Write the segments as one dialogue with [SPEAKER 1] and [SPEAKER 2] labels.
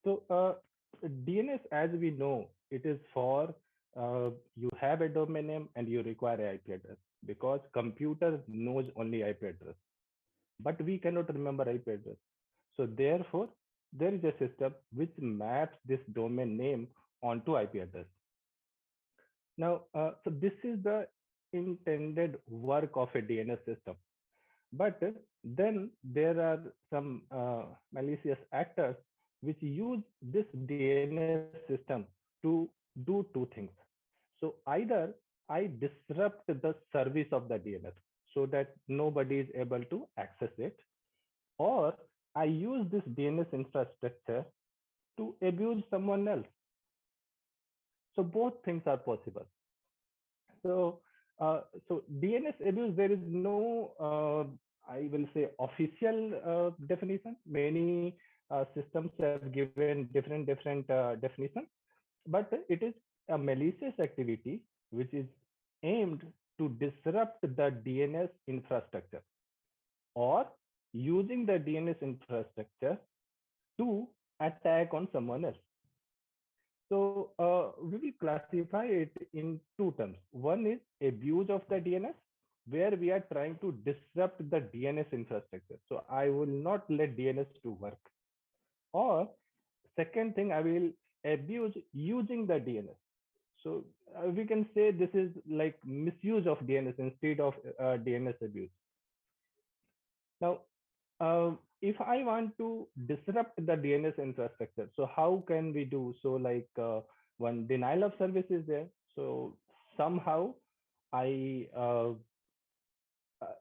[SPEAKER 1] So DNS, as we know, it is for you have a domain name and you require a IP address because computer knows only IP address, but we cannot remember IP address. So therefore, there is a system which maps this domain name onto IP address. Now, so this is the intended work of a DNS system. But then there are some malicious actors which use this DNS system to do two things. So either I disrupt the service of the DNS so that nobody is able to access it, or I use this DNS infrastructure to abuse someone else. So both things are possible. So, so DNS abuse, there is no, I will say, official definition. Many systems have given different definitions, but it is a malicious activity which is aimed to disrupt the DNS infrastructure or using the DNS infrastructure to attack on someone else. So we will classify it in two terms. One is abuse of the DNS, where we are trying to disrupt the DNS infrastructure. So I will not let DNS to work. Or second thing, I will abuse using the DNS. So we can say this is like misuse of DNS instead of DNS abuse. Now, if I want to disrupt the DNS infrastructure, so how can we do? So like one denial of service is there. So somehow I,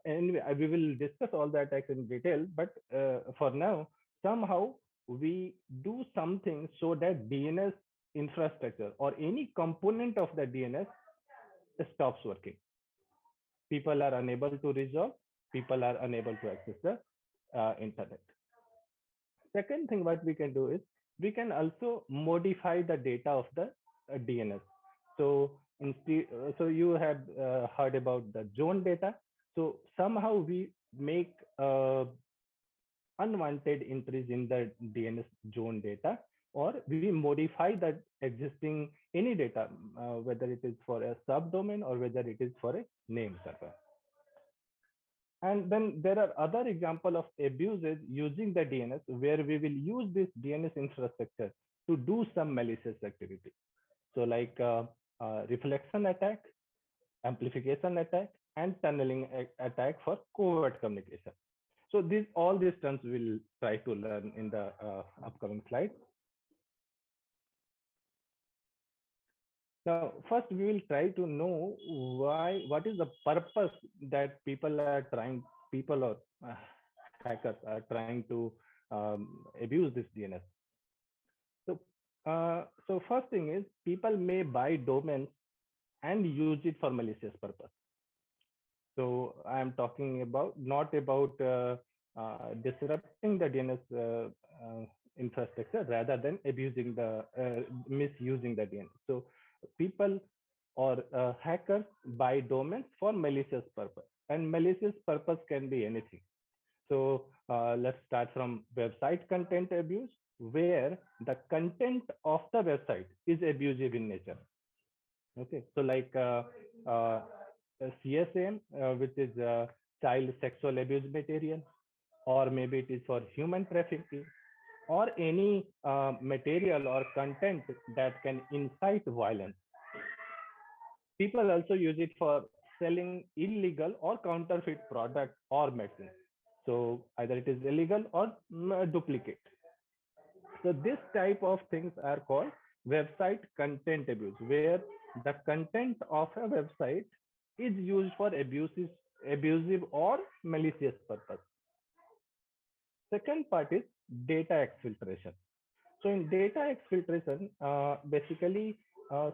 [SPEAKER 1] anyway, we will discuss all the attacks in detail, but for now, somehow we do something so that DNS infrastructure or any component of the DNS stops working. People are unable to resolve, people are unable to access the internet. Second thing what we can do is we can also modify the data of the DNS. So instead, so you have heard about the zone data. So somehow we make unwanted entries in the DNS zone data, or we modify that existing any data, whether it is for a subdomain or whether it is for a name server. And then there are other examples of abuses using the DNS where we will use this DNS infrastructure to do some malicious activity. So like reflection attack, amplification attack, and tunneling attack for covert communication. So all these terms we'll try to learn in the upcoming slide. Now, first we will try to know what is the purpose that people or hackers are trying to abuse this DNS. So first thing is people may buy domains and use it for malicious purpose. So I am talking about not about disrupting the DNS infrastructure rather than abusing misusing the DNS. So people or hackers buy domains for malicious purpose, and malicious purpose can be anything. So let's start from website content abuse, where the content of the website is abusive in nature. Okay, so like CSAM, which is child sexual abuse material, or maybe it is for human trafficking, or any material or content that can incite violence. People also use it for selling illegal or counterfeit products or medicines. So either it is illegal or duplicate. So this type of things are called website content abuse, where the content of a website is used for abusive or malicious purpose. Second part is data exfiltration. So in data exfiltration, basically a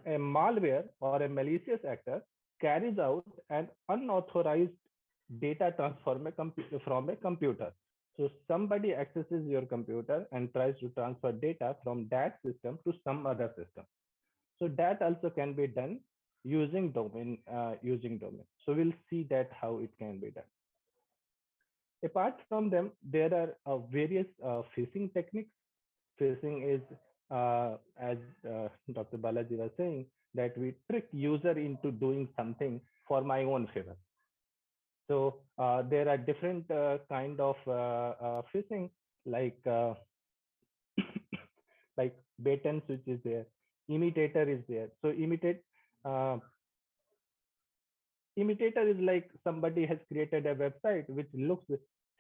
[SPEAKER 1] malware or a malicious actor carries out an unauthorized data transfer from a computer. So somebody accesses your computer and tries to transfer data from that system to some other system. So that also can be done using domain. So we'll see that how it can be done. Apart from them, there are various phishing techniques. Phishing is, as Dr. Balaji was saying, that we trick user into doing something for my own favor. So there are different kind of phishing, like like bait and switch is there, imitator is there. So uh, imitator is like somebody has created a website which looks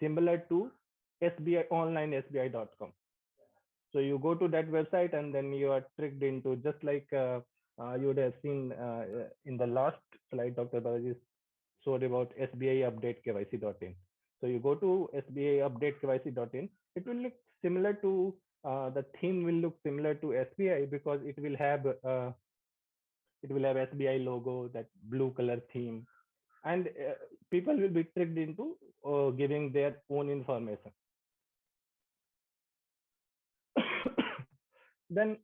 [SPEAKER 1] similar to SBI online SBI.com. So you go to that website and then you are tricked into, just like you would have seen in the last slide, Dr. Balaji showed about SBI update KYC.in. So you go to SBI update KYC.in, it will look similar to the theme will look similar to SBI because it will have SBI logo, that blue color theme, and people will be tricked into giving their own information. then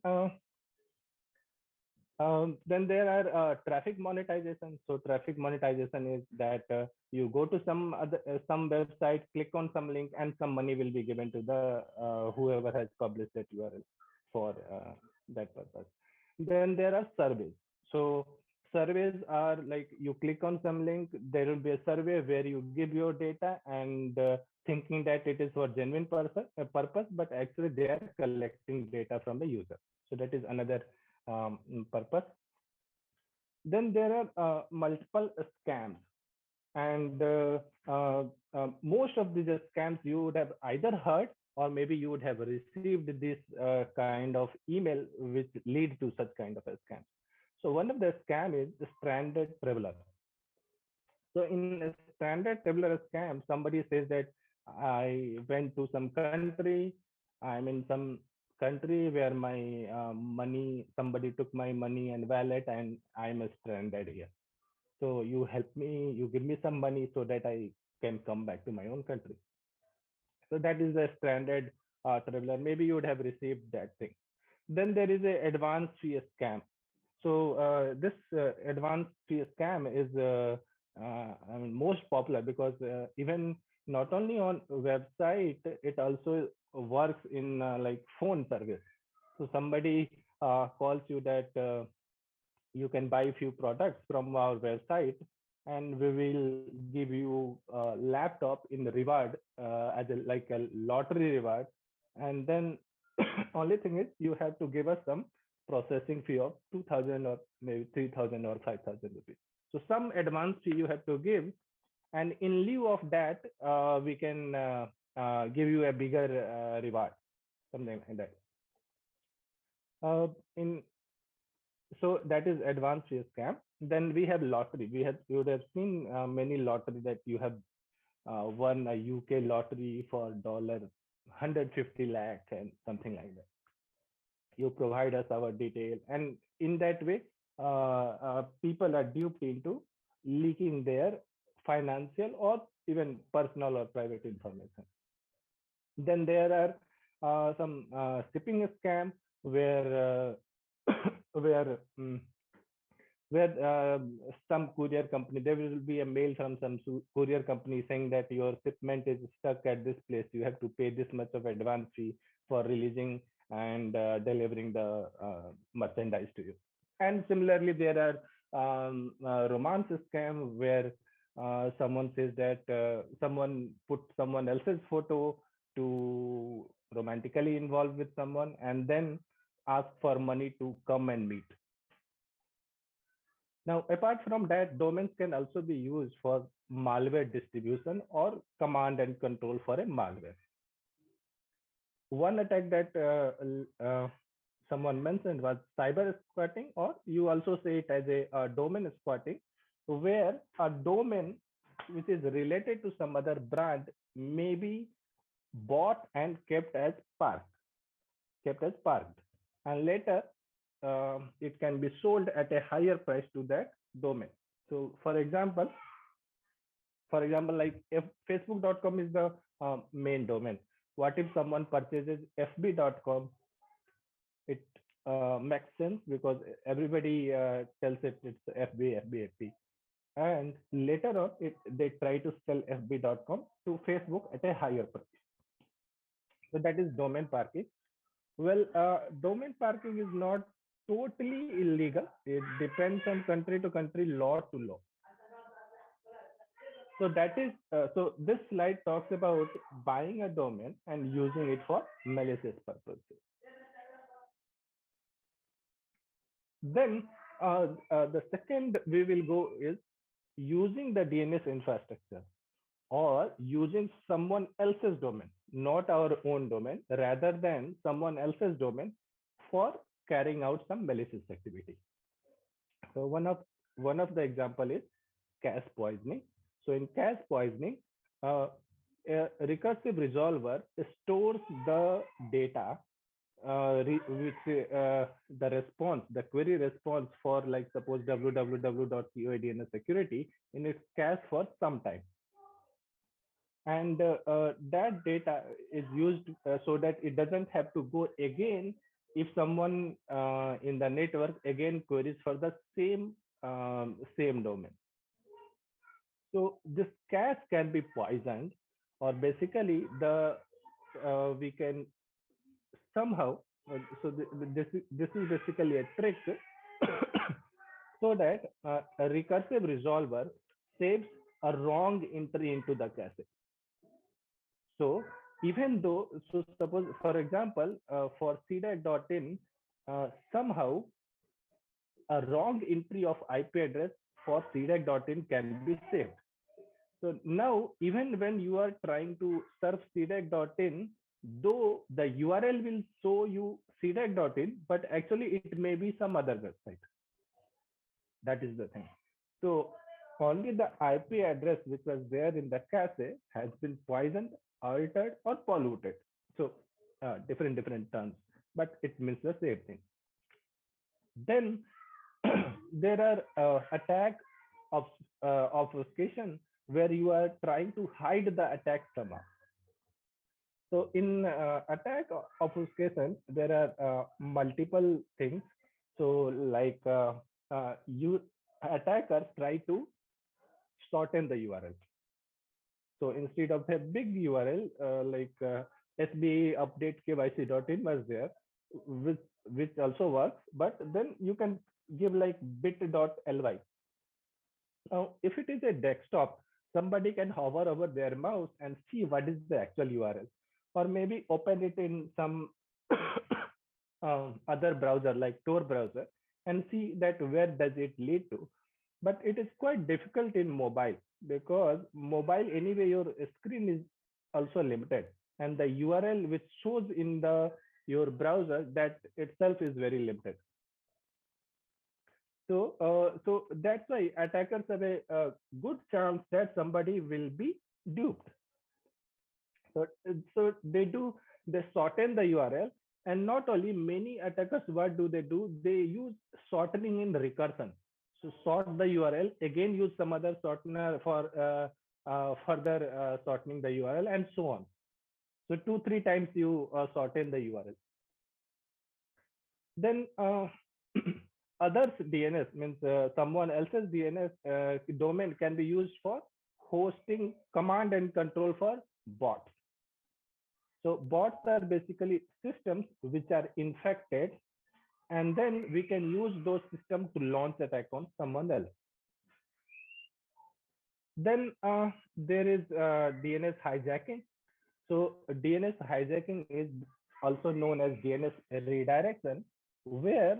[SPEAKER 1] then there are traffic monetization. So traffic monetization is that you go to some website, click on some link, and some money will be given to the whoever has published that URL for that purpose. Then there are surveys. So surveys are like you click on some link, there will be a survey where you give your data and thinking that it is for genuine purpose, but actually they are collecting data from the user. So that is another purpose. Then there are multiple scams, and most of these scams you would have either heard or maybe you would have received this kind of email which lead to such kind of a scam. So one of the scam is the stranded traveler. So in a standard traveler scam, somebody says that I went to some country, I'm in some country where my money, somebody took my money and wallet, and I'm stranded here. So you help me, you give me some money so that I can come back to my own country. So that is a stranded traveler. Maybe you would have received that thing. Then there is a advanced fee scam. So this advanced fee scam is I mean, most popular because even not only on website, it also works in like phone service. So somebody calls you that you can buy few products from our website and we will give you a laptop in reward as a like a lottery reward, and then only thing is you have to give us some processing fee of 2000 or maybe 3000 or 5000 rupees. So some advance fee you have to give, and in lieu of that we can give you a bigger reward, something like that. In So that is advanced fear scam. Then we have lottery. You would have seen many lottery that you have won a UK lottery for dollar 150 lakh and something like that. You provide us our detail, and in that way, people are duped into leaking their financial or even personal or private information. Then there are some shipping scam where where where some courier company, there will be a mail from some courier company saying that your shipment is stuck at this place, you have to pay this much of advance fee for releasing and delivering the merchandise to you. And similarly there are romance scam where someone says that someone put someone else's photo to romantically involve with someone and then ask for money to come and meet. Now, apart from that, domains can also be used for malware distribution or command and control for a malware. One attack that someone mentioned was cyber squatting, or you also say it as a domain squatting, where a domain which is related to some other brand may be bought and kept as parked, and later it can be sold at a higher price to that domain. So for example, like if facebook.com is the main domain, what if someone purchases fb.com? It makes sense because everybody tells it's fb. And later on they try to sell fb.com to facebook at a higher price. So that is domain parking. Well, domain parking is not totally illegal. It depends on country to country, law to law. So that is so this slide talks about buying a domain and using it for malicious purposes. Then the second we will go is using the DNS infrastructure or using someone else's domain, not our own domain, rather than someone else's domain for carrying out some malicious activity. So one of the example is cache poisoning. So in cache poisoning, uh, a recursive resolver stores the data which the response, the query response for like suppose www.coadns security in its cache for some time, and that data is used so that it doesn't have to go again if someone in the network again queries for the same domain. So this cache can be poisoned, or basically the we can somehow this is basically a trick so that a recursive resolver saves a wrong entry into the cache. So even though, so suppose for example, for cdac.in, somehow a wrong entry of IP address for cdac.in can be saved. So now, even when you are trying to surf cdac.in, though the URL will show you cdac.in, but actually it may be some other website. That is the thing. So only the IP address which was there in the cache has been poisoned, altered, or polluted. So different terms, but it means the same thing. Then there are attack of obfuscation where you are trying to hide the attack somehow. So in attack obfuscation, there are multiple things. So like you attackers try to shorten the URL. So instead of a big URL like SBA update KYC.in was there, which which also works, but then you can give like bit.ly. Now, if it is a desktop, somebody can hover over their mouse and see what is the actual URL, or maybe open it in some other browser like Tor browser and see that where does it lead to. But it is quite difficult in mobile because mobile anyway your screen is also limited, and the URL which shows in the your browser that itself is very limited. So that's why attackers have a good chance that somebody will be duped. So they shorten the URL, and not only many attackers, what do? They use shortening in recursion. So sort the URL, again use some other shortener for further shortening the URL, and so on. So 2-3 times you shorten the URL. Then others DNS means someone else's DNS domain can be used for hosting command and control for bots. So bots are basically systems which are infected, and then we can use those systems to launch attack on someone else. Then there is DNS hijacking. So DNS hijacking is also known as DNS redirection, where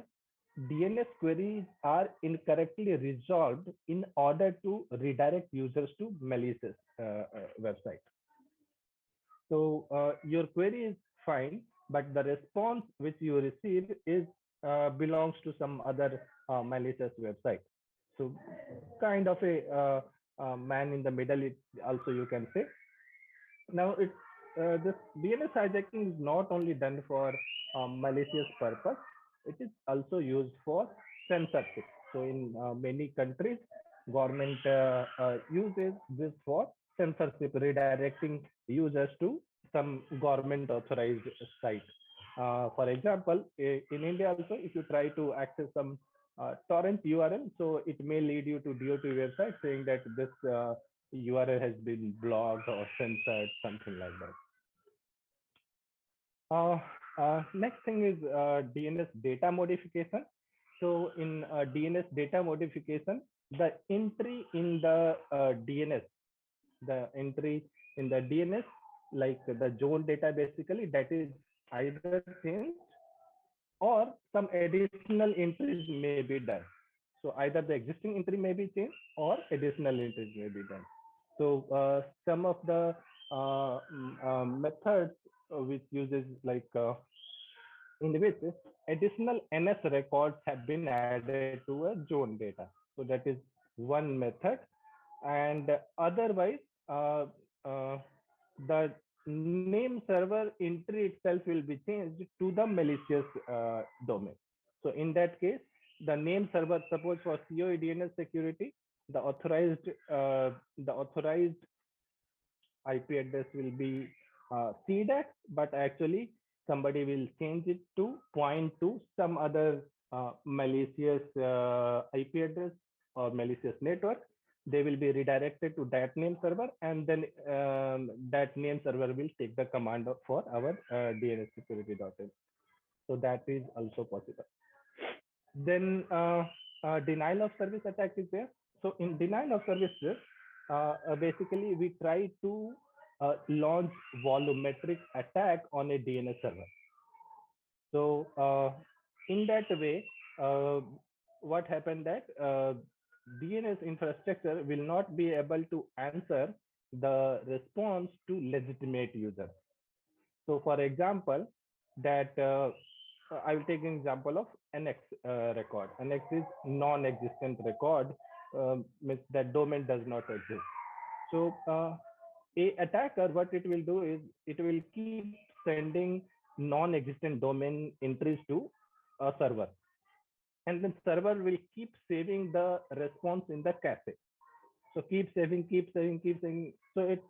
[SPEAKER 1] DNS queries are incorrectly resolved in order to redirect users to malicious website. So your query is fine, but the response which you receive is belongs to some other malicious website. So kind of a man in the middle, it also you can say. Now it's this DNS hijacking is not only done for malicious purpose, it is also used for censorship. So in many countries, government uses this for censorship, redirecting users to some government authorized site. For example, in India also, if you try to access some torrent URL, so it may lead you to DOT website saying that this URL has been blocked or censored, something like that. Uh, Next thing is DNS data modification. So in DNS data modification, the entry in the DNS, the entry in the DNS, like the zone data basically, that is either changed or some additional entries may be done. So either the existing entry may be changed or additional entries may be done. So some of the methods which uses like in which additional NS records have been added to a zone data. So that is one method. And otherwise, uh, uh, the name server entry itself will be changed to the malicious domain. So in that case, the name server, suppose for COE DNS security, the authorized the authorized IP address will be CDAC, but actually somebody will change it to point to some other malicious IP address or malicious network. They will be redirected to that name server, and then that name server will take the command for our DNS security.in. So that is also possible. Then denial of service attack is there. So in denial of services, basically we try to launch volumetric attack on a DNS server. So in that way, uh, what happened that DNS infrastructure will not be able to answer the response to legitimate users. So for example, that I will take an example of NX record. NX is non-existent record, means that domain does not exist. So a attacker, what it will do is it will keep sending non-existent domain entries to a server, and then server will keep saving the response in the cache. So keep saving, keep saving, keep saving. So it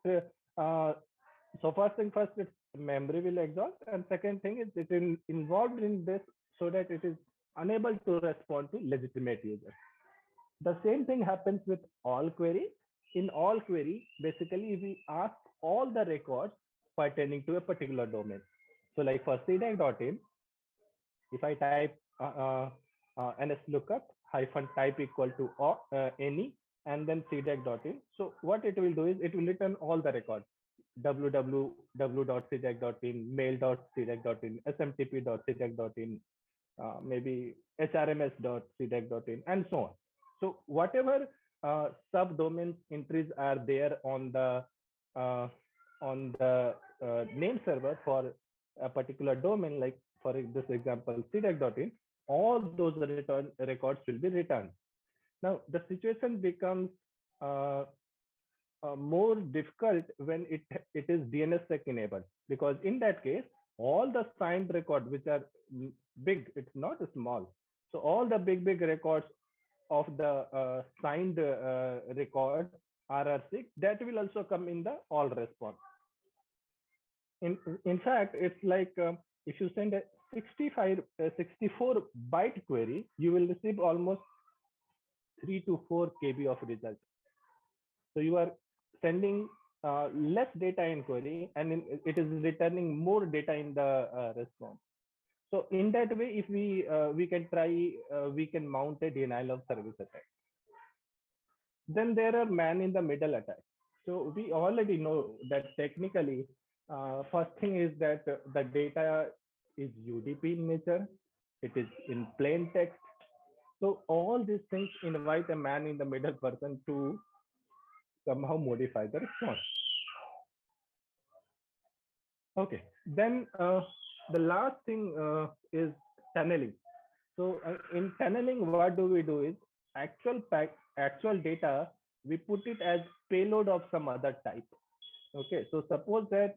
[SPEAKER 1] so first thing first, its memory will exhaust, and second thing is it is involved in this so that it is unable to respond to legitimate users. The same thing happens with all query. In all query, basically we ask all the records pertaining to a particular domain. So like for cdac.in, if I type ns lookup hyphen type equal to any and then cdac.in. So what it will do is it will return all the records www.cdac.in, mail.cdac.in, smtp.cdac.in, maybe hrms.cdac.in, and so on. So whatever subdomains entries are there uh, on the name server for a particular domain, like for this example, cdac.in, all those return records will be returned. Now the situation becomes uh, more difficult when it is DNSSEC enabled, because in that case, all the signed record which are big, it's not small. So all the big records of the signed record RR6, that will also come in the all response. In fact, it's like if you send a 64 byte query, you will receive almost 3 to 4 KB of result. So you are sending less data in query, and it is returning more data in the response. So in that way, if we can try, we can mount a denial of service attack. Then there are man in the middle attacks. So we already know that technically, first thing is that the data is UDP in nature. It is in plain text. So all these things invite a man in the middle person to somehow modify the response. Okay. Then the last thing is tunneling. So in tunneling, what do we do is actual data, we put it as payload of some other type. Okay. So suppose that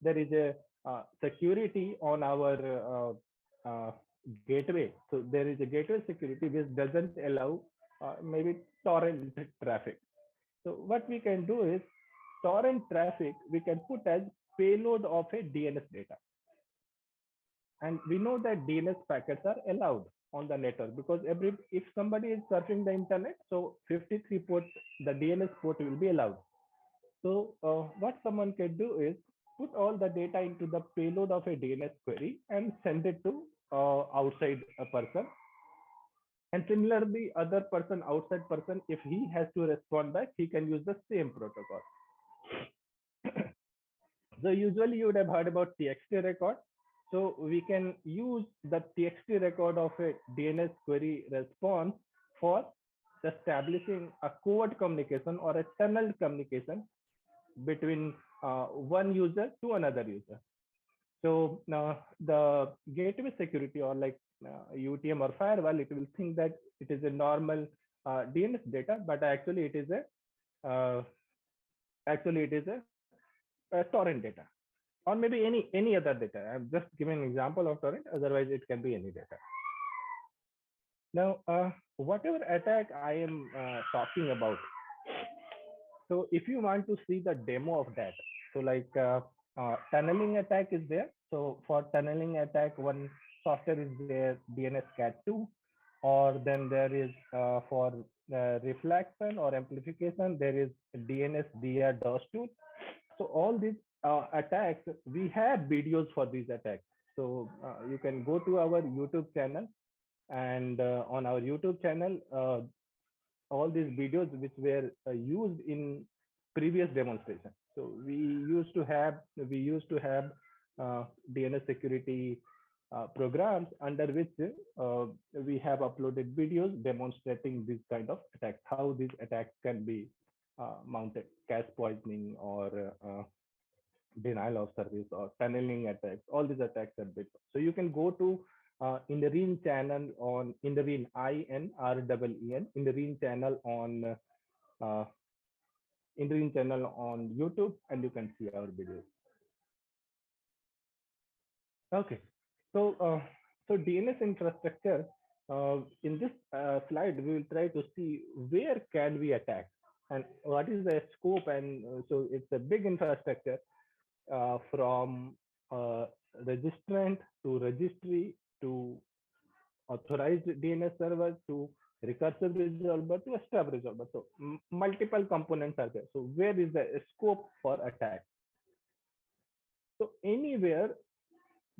[SPEAKER 1] there is a security on our gateway. So there is a gateway security which doesn't allow maybe torrent traffic. So what we can do is torrent traffic we can put as payload of a DNS data. And we know that DNS packets are allowed on the network, because if somebody is surfing the internet, so 53 ports, the DNS port will be allowed. So what someone can do is put all the data into the payload of a DNS query and send it to outside a person. And similarly, other person, outside person, if he has to respond back, he can use the same protocol. So usually you would have heard about TXT record. So we can use the TXT record of a DNS query response for establishing a covert communication or a tunneled communication between one user to another user. So the gateway security or like UTM or firewall, it will think that it is a normal DNS data, but actually it is a torrent data, or maybe any other data. I'm just giving an example of torrent. Otherwise, it can be any data. Now, whatever attack I am talking about, so if you want to see the demo of that, so like tunneling attack is there. So for tunneling attack, one software is there, DNS Cat 2, or then there is for reflection or amplification, there is DNS DR DOS 2. So all these attacks, we have videos for these attacks. So you can go to our YouTube channel, and on our YouTube channel, all these videos which were used in previous demonstration. So we used to have DNS security programs under which we have uploaded videos demonstrating this kind of attacks, how these attacks can be mounted, cache poisoning or denial of service or tunneling attacks. All these attacks are built. So you can go to Indareen channel on Indareen Indareen channel on uh, Indareen channel on YouTube, and you can see our videos. Okay, so DNS infrastructure. In this slide, we will try to see where can we attack and what is the scope. And so it's a big infrastructure from uh, registrant to registry to authorized DNS server to recursive resolver to stub resolver. So multiple components are there. So where is the scope for attack? So anywhere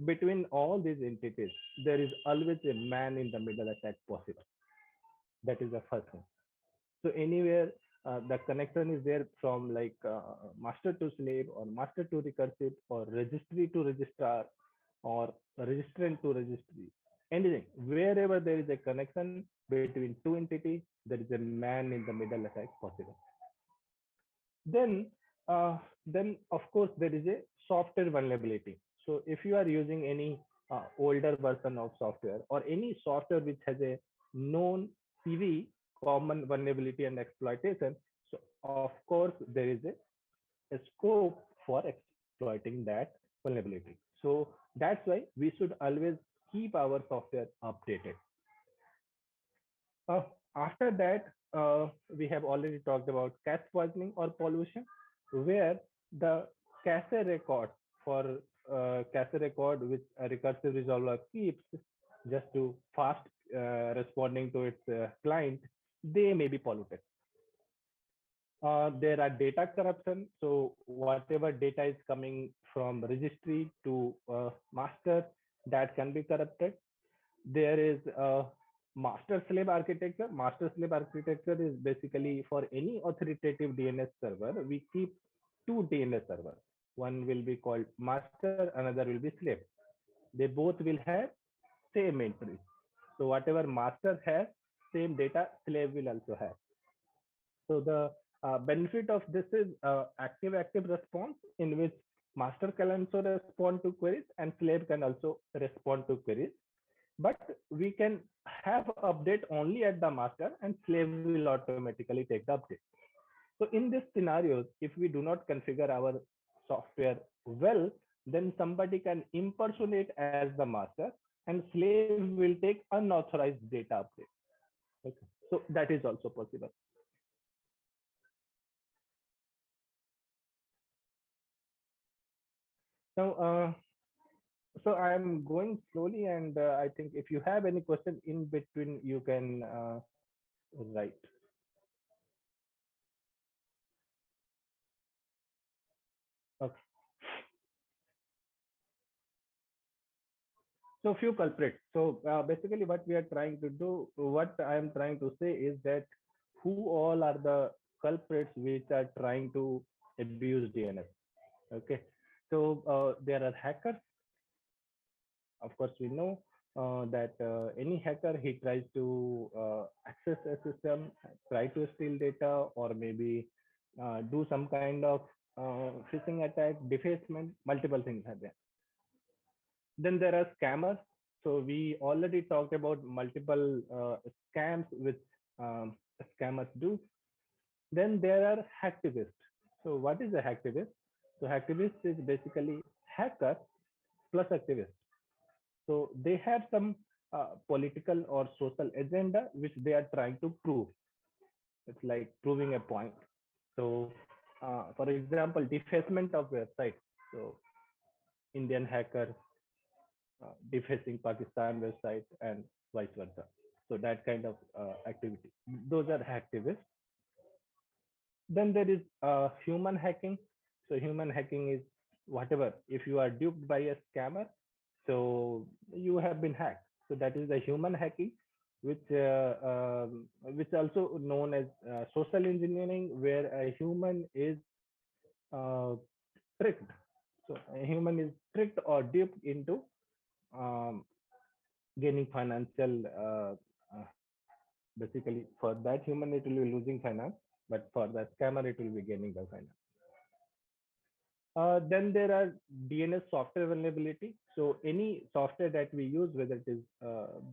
[SPEAKER 1] between all these entities, there is always a man in the middle attack possible. That is the first thing. So anywhere the connection is there from like master to slave or master to recursive or registry to registrar or registrant to registry, anything, wherever there is a connection between two entities, there is a man in the middle attack possible. Then, then of course there is a software vulnerability. So if you are using any older version of software or any software which has a known CV, common vulnerability and exploitation, so of course there is a scope for exploiting that vulnerability. So that's why we should always keep our software updated. After that, we have already talked about cache poisoning or pollution, where the cache record for cache record which a recursive resolver keeps just to fast responding to its client, they may be polluted. There are data corruption. So whatever data is coming from registry to master, that can be corrupted. There is a master slave architecture. Master slave architecture is basically for any authoritative DNS server, we keep two DNS servers. One will be called master, another will be slave. They both will have same entries. So whatever master has, same data slave will also have. So the benefit of this is active response, in which master can also respond to queries and slave can also respond to queries. But we can have update only at the master and slave will automatically take the update. So in these scenarios, if we do not configure our software well, then somebody can impersonate as the master and slave will take unauthorized data update. Okay. So that is also possible. Now, so I'm going slowly, and I think if you have any question in between, you can write. Okay. So few culprits. So basically, what we are trying to do, what I am trying to say is that who all are the culprits which are trying to abuse DNS. Okay, so there are hackers. Of course, we know that any hacker, he tries to access a system, try to steal data, or maybe do some kind of phishing attack, defacement. Multiple things are there. Then there are scammers. So we already talked about multiple scams which um, scammers do. Then there are hacktivists. So what is a hacktivist? So hacktivist is basically hacker plus activist. So they have some political or social agenda which they are trying to prove. It's like proving a point. So, for example, defacement of website. So Indian hacker defacing Pakistan website and vice versa. So that kind of activity. Those are hacktivists. Then there is human hacking. So human hacking is whatever. If you are duped by a scammer, so you have been hacked. So that is the human hacking, which also known as social engineering, where a human is uh, tricked. So a human is tricked or duped into um, gaining financial. Basically, for that human, it will be losing finance, but for the scammer, it will be gaining the finance. Then there are DNS software vulnerability. So any software that we use, whether it is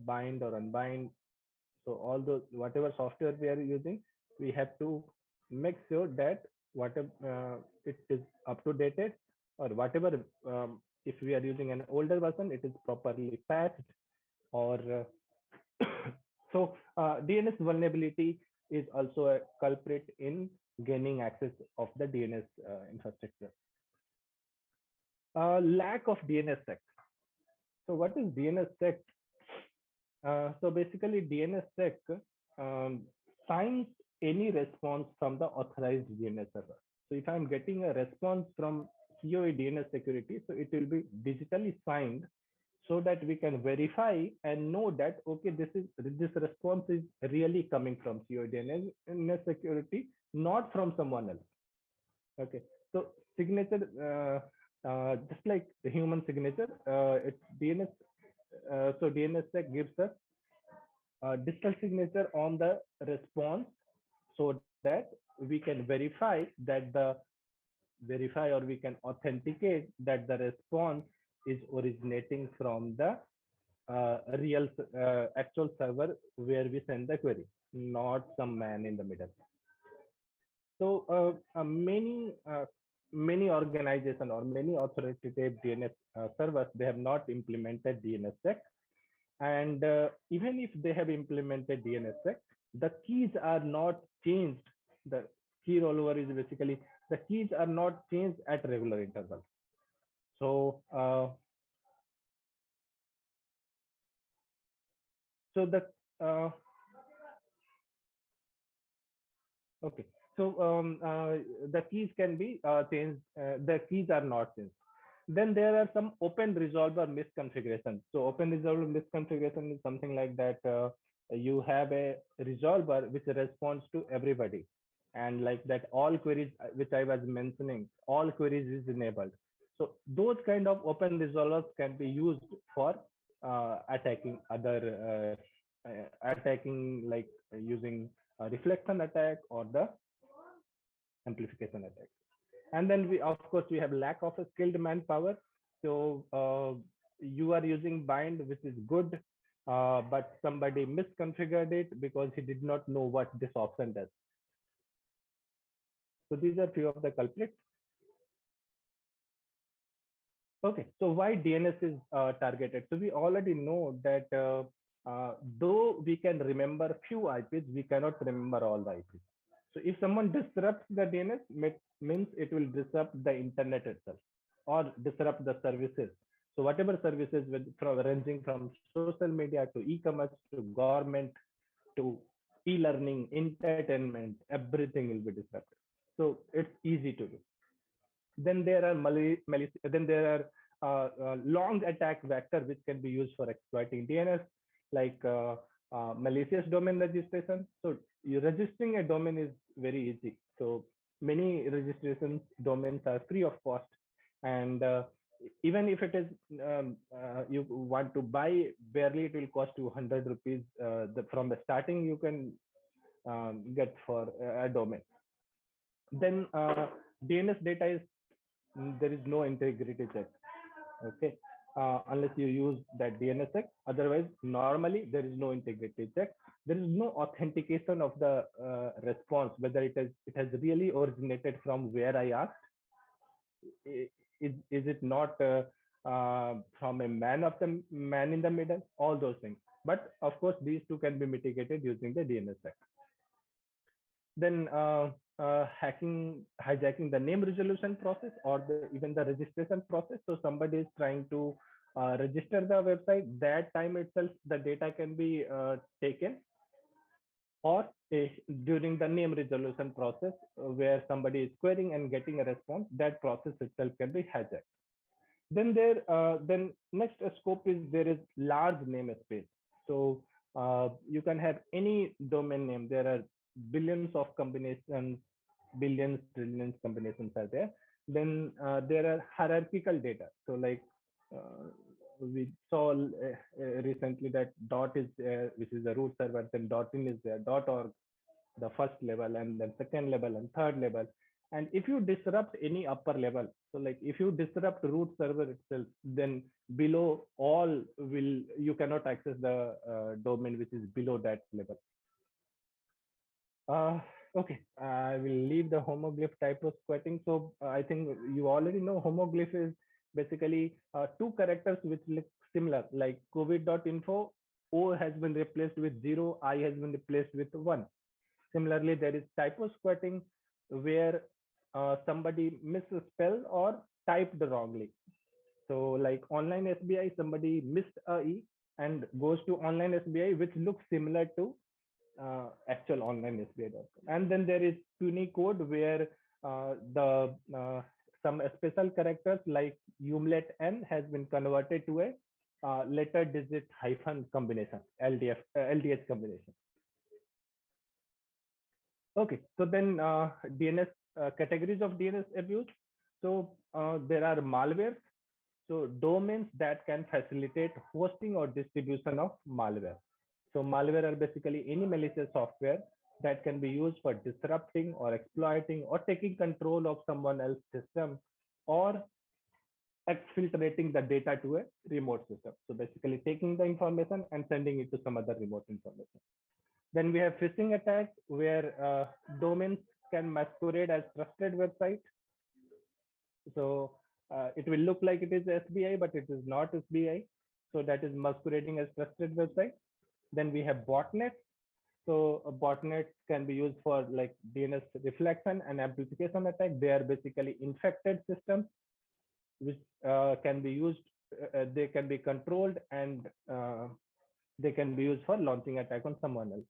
[SPEAKER 1] bind or unbind, so all those whatever software we are using, we have to make sure that whatever it is up to dated, or whatever if we are using an older version, it is properly patched, or so DNS vulnerability is also a culprit in gaining access of the DNS infrastructure. Lack of DNSSEC. So what is DNSSEC? So basically DNSSEC um, signs any response from the authorized DNS server. So if I'm getting a response from COE DNS security, so it will be digitally signed so that we can verify and know that okay, this response is really coming from COE DNS security, not from someone else. Okay, so signature, just like the human signature, it's DNS. So DNSSEC gives us digital signature on the response so that we can verify or we can authenticate that the response is originating from the real actual server where we send the query, not some man in the middle. So many organization or many authoritative DNS servers, they have not implemented DNSSEC, and even if they have implemented DNSSEC, the keys are not changed. The key rollover is basically the keys are not changed at regular intervals. So so the uh, okay. So the keys can be changed. The keys are not changed. Then there are some open resolver misconfiguration. So open resolver misconfiguration is something like that. You have a resolver which responds to everybody, and like that, all queries which I was mentioning, all queries is enabled. So those kind of open resolvers can be used for attacking other attacking like using a reflection attack or the amplification attack. And then we of course we have lack of a skilled manpower. So you are using bind, which is good, but somebody misconfigured it because he did not know what this option does. So these are few of the culprits. Okay, so why DNS is targeted? So we already know that though we can remember few IPs, we cannot remember all the IPs. So if someone disrupts the DNS, means it will disrupt the internet itself or disrupt the services. So whatever services from ranging from social media to e-commerce to government to e-learning, entertainment, everything will be disrupted. So it's easy to do. Then there are then there are long attack vector which can be used for exploiting DNS, like malicious domain registration. So you registering a domain is very easy. So many registration domains are free of cost, and even if it is you want to buy, barely it will cost you 100 rupees. From the starting, you can get for a domain. Then DNS data is there is no integrity check. Okay, unless you use that DNS check. Otherwise, normally there is no integrity check. There is no authentication of the response, whether it has really originated from where I asked. Is it not from a man in the middle? All those things. But of course, these two can be mitigated using the DNS check. Then hijacking the name resolution process, or even the registration process. So somebody is trying to register the website. That time itself, the data can be taken, or during the name resolution process, where somebody is querying and getting a response, that process itself can be hijacked. Then next scope is there is large namespace. So you can have any domain name. There are billions of combinations, billions, trillions combinations are there. Then there are hierarchical data. So like we saw recently that dot is there, which is the root server. Then .in is there, .org, the first level, and then second level and third level. And if you disrupt any upper level, so like if you disrupt root server itself, then below all will, you cannot access the domain which is below that level. uh, okay, I will leave the homoglyph typo squatting. So I think you already know homoglyph is basically two characters which look similar, like covid.info. O has been replaced with 0, I has been replaced with 1. Similarly, there is typo squatting, where somebody misspelled or typed wrongly. So like online SBI, somebody missed a E and goes to online SBI, which looks similar to actual online SBI.com. And then there is Punicode, where the some special characters like umlet N has been converted to a letter digit hyphen combination, LDH combination. Okay, so then DNS categories of DNS abuse. So there are malwares, so domains that can facilitate hosting or distribution of malware. So malware are basically any malicious software that can be used for disrupting or exploiting or taking control of someone else's system, or exfiltrating the data to a remote system. So basically taking the information and sending it to some other remote information. Then we have phishing attacks, where domains can masquerade as trusted website. So it will look like it is SBI, but it is not SBI. So that is masquerading as trusted website. Then we have botnets. So botnets can be used for like DNS reflection and amplification attack. They are basically infected systems which can be used. They can be controlled, and they can be used for launching attack on someone else.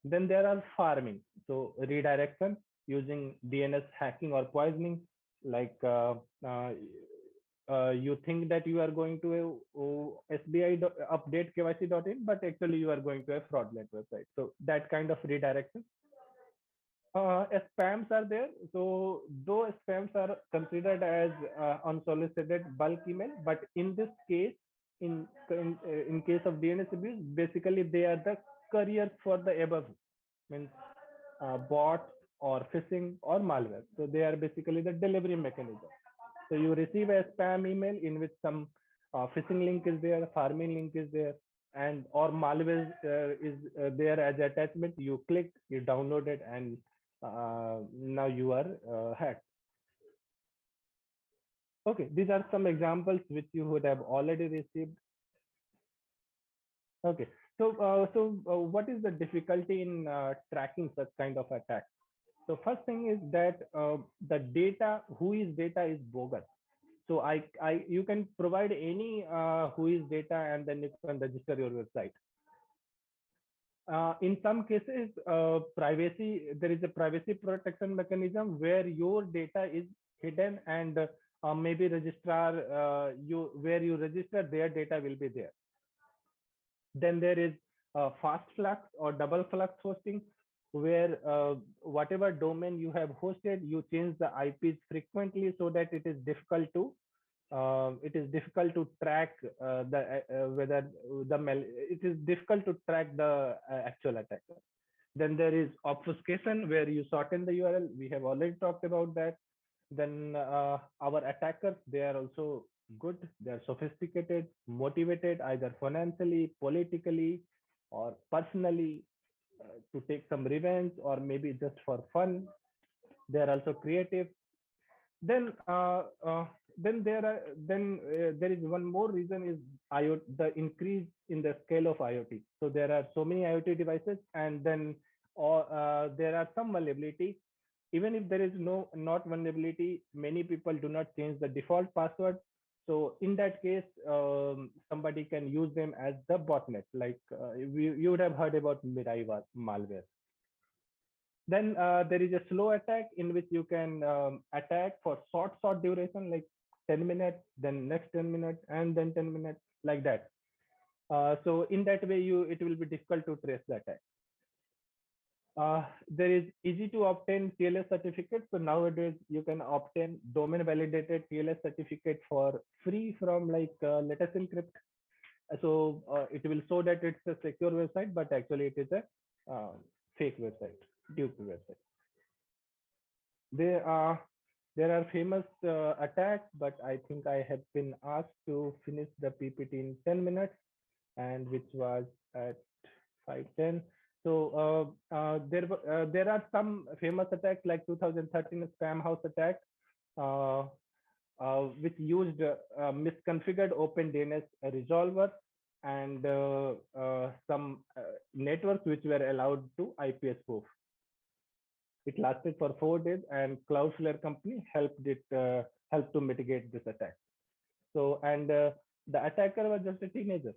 [SPEAKER 1] Then there are farming, so redirection using DNS hacking or poisoning, like you think that you are going to a SBI update KYC.in, but actually you are going to a fraudulent website. So that kind of redirection. Spams are there. So though spams are considered as unsolicited bulk email, but in this case, in case of DNS abuse, basically they are the couriers for the above, means bot or phishing or malware. So they are basically the delivery mechanism. So you receive a spam email in which some phishing link is there, farming link is there, and or malware is there as attachment. You click, you download it, and now you are hacked. Okay, these are some examples which you would have already received. Okay, so what is the difficulty in tracking such kind of attack? So first thing is that the data, who is data is bogus. So you can provide any who is data, and then you can register your website. In some cases, there is a privacy protection mechanism where your data is hidden, and maybe registrar, you where you register, their data will be there. Then there is fast flux or double flux hosting, where whatever domain you have hosted, you change the IPs frequently so that it is difficult to track the whether the it is difficult to track the actual attacker. Then there is obfuscation, where you shorten the URL. We have already talked about that. Then our attackers, they are also good. They are sophisticated, motivated, either financially, politically, or personally, to take some revenge, or maybe just for fun. They are also creative. Then there is one more reason is IoT, the increase in the scale of IoT. So there are so many IoT devices, and then there are some vulnerability. Even if there is no not vulnerability, many people do not change the default password. So in that case, somebody can use them as the botnet. Like you would have heard about Mirai malware. Then there is a slow attack in which you can attack for short duration, like 10 minutes, then next 10 minutes, and then 10 minutes, like that. So in that way, it will be difficult to trace the attack. There is easy to obtain TLS certificate. So nowadays you can obtain domain validated TLS certificate for free from like Let Us Encrypt. So it will show that it's a secure website, but actually it is a fake website, dupe website. There are there are famous attacks, but I think I have been asked to finish the PPT in 10 minutes, and which was at 5:10. So there are some famous attacks like 2013 spam house attack, uh, which used misconfigured open DNS resolver and some networks which were allowed to IPS spoof. It lasted for 4 days, and Cloudflare company helped to mitigate this attack. So, and the attacker was just a teenager.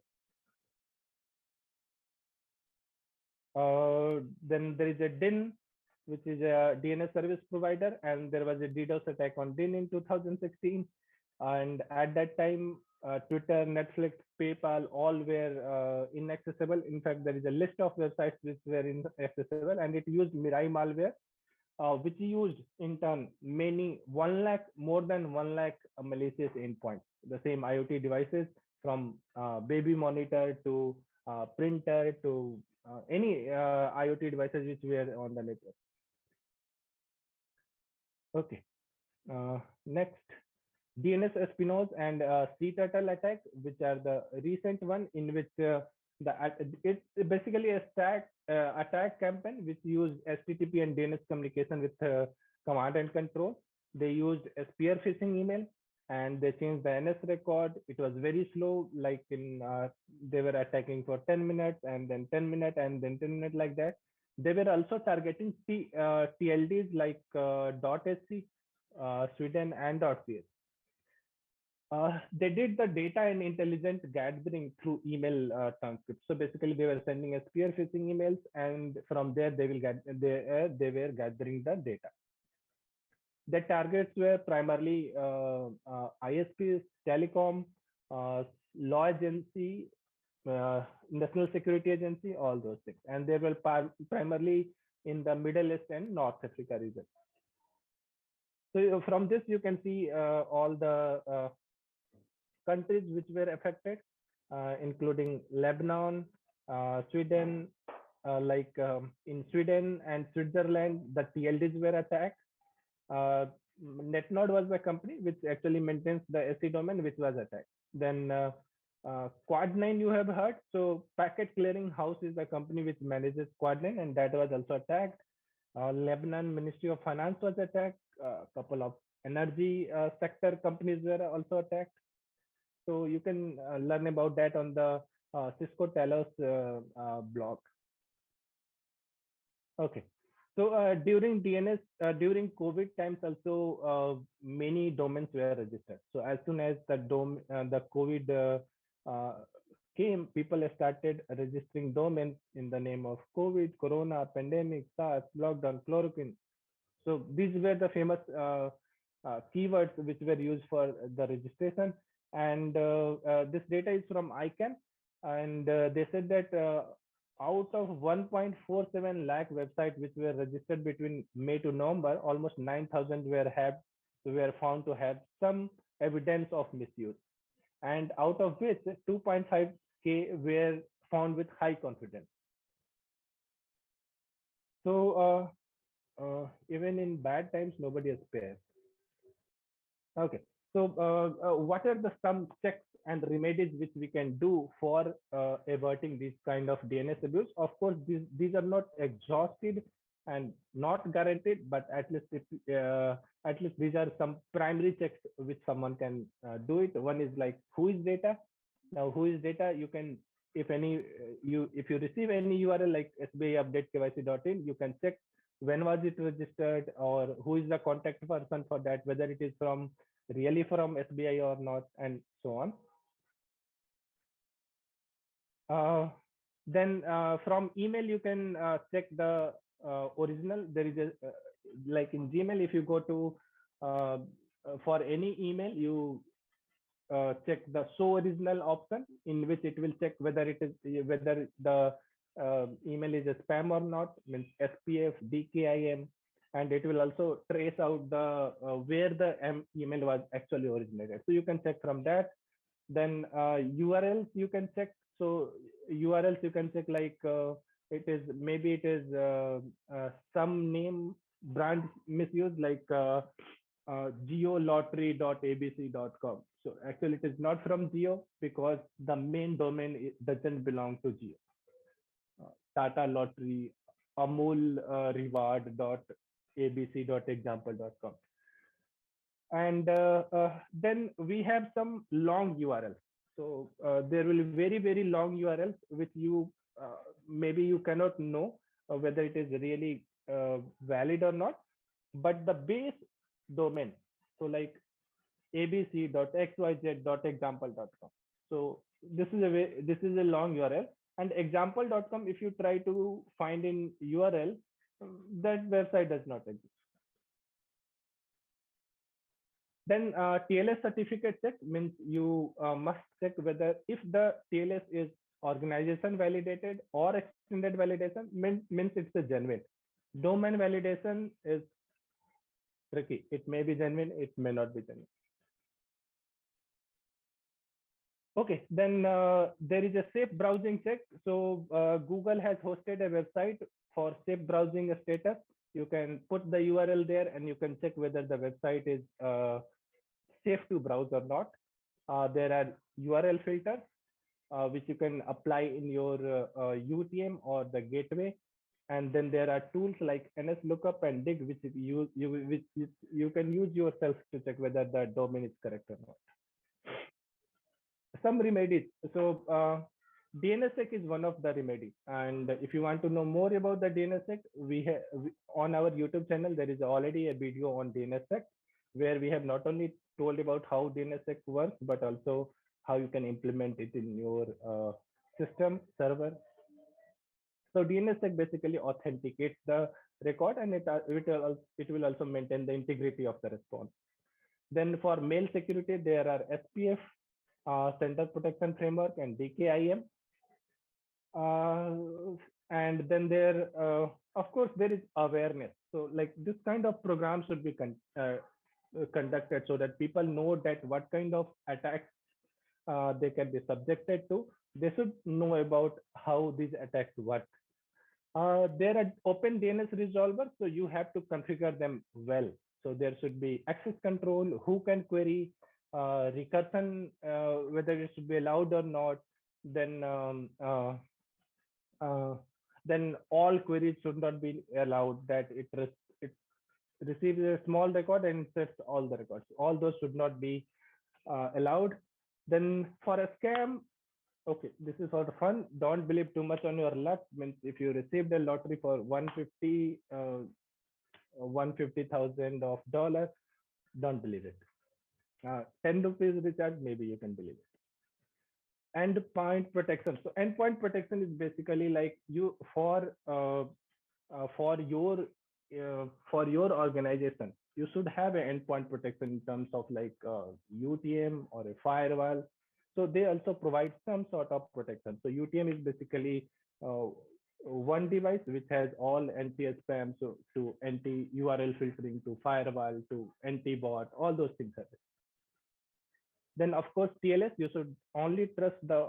[SPEAKER 1] Then there is a DIN, which is a DNS service provider, and there was a DDoS attack on DIN in 2016. And at that time, Twitter, Netflix, PayPal, all were inaccessible. In fact, there is a list of websites which were inaccessible, and it used Mirai malware, which used in turn many 1 lakh, more than 1 lakh malicious endpoints, the same IoT devices, from baby monitor to printer to any IoT devices which were on the network. Okay, next, DNS espionage and sea turtle attack, which are the recent one, in which it's basically a attack campaign which used HTTP and DNS communication with command and control. They used a spear phishing email, and they changed the NS record. It was very slow, like they were attacking for 10 minutes, and then 10 minutes, and then 10 minutes, like that. They were also targeting TLDs like .sc, Sweden, and .cs. They did the data and intelligence gathering through email transcripts. So basically, they were sending a spear phishing emails, and from there they were gathering the data. The targets were primarily ISPs, telecom, law agency, national security agency, all those things, and they were primarily in the Middle East and North Africa region. So from this, you can see all the countries which were affected, including Lebanon, Sweden. In Sweden and Switzerland, the TLDs were attacked. NetNode was the company which actually maintains the SE domain, which was attacked. Then Quad9 you have heard. So Packet Clearing House is the company which manages Quad9, and that was also attacked. Lebanon Ministry of Finance was attacked. A couple of energy sector companies were also attacked. So you can learn about that on the Cisco Talos blog. Okay. So during DNS, during COVID times also, many domains were registered. So as soon as the COVID came, people started registering domains in the name of COVID, Corona, pandemic, SARS, lockdown, chloroquine. So these were the famous keywords which were used for the registration. And this data is from ICANN, and they said that out of 1.47 lakh websites which were registered between May to November, almost 9,000 were found to have some evidence of misuse, and out of which 2.5K were found with high confidence. So even in bad times, nobody is spared. Okay. So, what are the some checks and remedies which we can do for averting this kind of DNS abuse? Of course, these are not exhausted and not guaranteed, but at least these are some primary checks which someone can do it. One is like who is data. Now, who is data? You can, if any, if you receive any URL like SBI update KYC.in, you can check when was it registered, or who is the contact person for that, whether it is from really from SBI or not, and so on. Uh, then from email, you can check the original. There is a like in Gmail, if you go to for any email, you check the show original option, in which it will check whether the email is a spam or not, means SPF, DKIM, and it will also trace out the where the email was actually originated. So you can check from that. Then URLs you can check. So URLs you can check like it is, maybe it is some name brand misuse, like geolottery.abc.com. So actually it is not from Geo, because the main domain doesn't belong to Geo. Tata Lottery, Amul reward.abc.example.com. And then we have some long URLs. So there will be very, very long URLs which you maybe you cannot know whether it is really valid or not, but the base domain, so like abc.xyz.example.com. So this is a long URL, and example.com, if you try to find in URL, that website does not exist. Then TLS certificate check means you must check whether if the TLS is organization validated or extended validation, means it's a genuine. Domain validation is tricky. It may be genuine, it may not be genuine. Okay, then there is a safe browsing check. So Google has hosted a website for safe browsing status. You can put the URL there and you can check whether the website is safe to browse or not. There are URL filters which you can apply in your UTM or the gateway. And then there are tools like NS lookup and dig, which you can use yourself to check whether the domain is correct or not. Some remedies. So DNSSEC is one of the remedies. And if you want to know more about the DNSSEC, on our YouTube channel, there is already a video on DNSSEC, where we have not only told about how DNSSEC works, but also how you can implement it in your system server. So DNSSEC basically authenticates the record, and it will also maintain the integrity of the response. Then for mail security, there are SPF, Center Protection Framework, and DKIM. And then there, of course, there is awareness. So like this kind of program should be conducted so that people know that what kind of attacks they can be subjected to. They should know about how these attacks work. There are open DNS resolvers, so you have to configure them well. So there should be access control, who can query, recursion, whether it should be allowed or not. Then all queries should not be allowed. That it receives a small record and sets all the records. All those should not be allowed. Then for a scam, okay, this is for fun. Don't believe too much on your luck. Means if you received a lottery for 150,000 of dollars, don't believe it. 10 rupees recharge, maybe you can believe it. Endpoint protection. So endpoint protection is basically like you for your organization. you should have an endpoint protection in terms of like UTM or a firewall. So they also provide some sort of protection. So UTM is basically uh, one device which has all anti-spam, so to anti-URL filtering, to firewall, to anti-bot, all those things are there. Then of course TLS, you should only trust the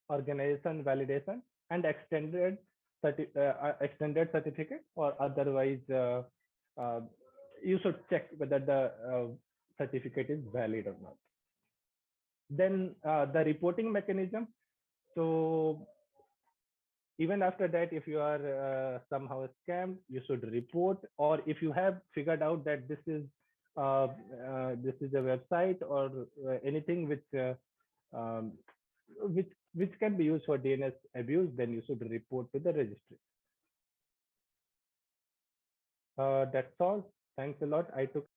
[SPEAKER 1] organization validation and extended certificate, or otherwise uh, you should check whether the certificate is valid or not. Then the reporting mechanism. So even after that, if you are somehow scammed, you should report. Or if you have figured out that uh, this is a website or anything um, which can be used for DNS abuse, then you should report to the registry. That's all. Thanks a lot. I took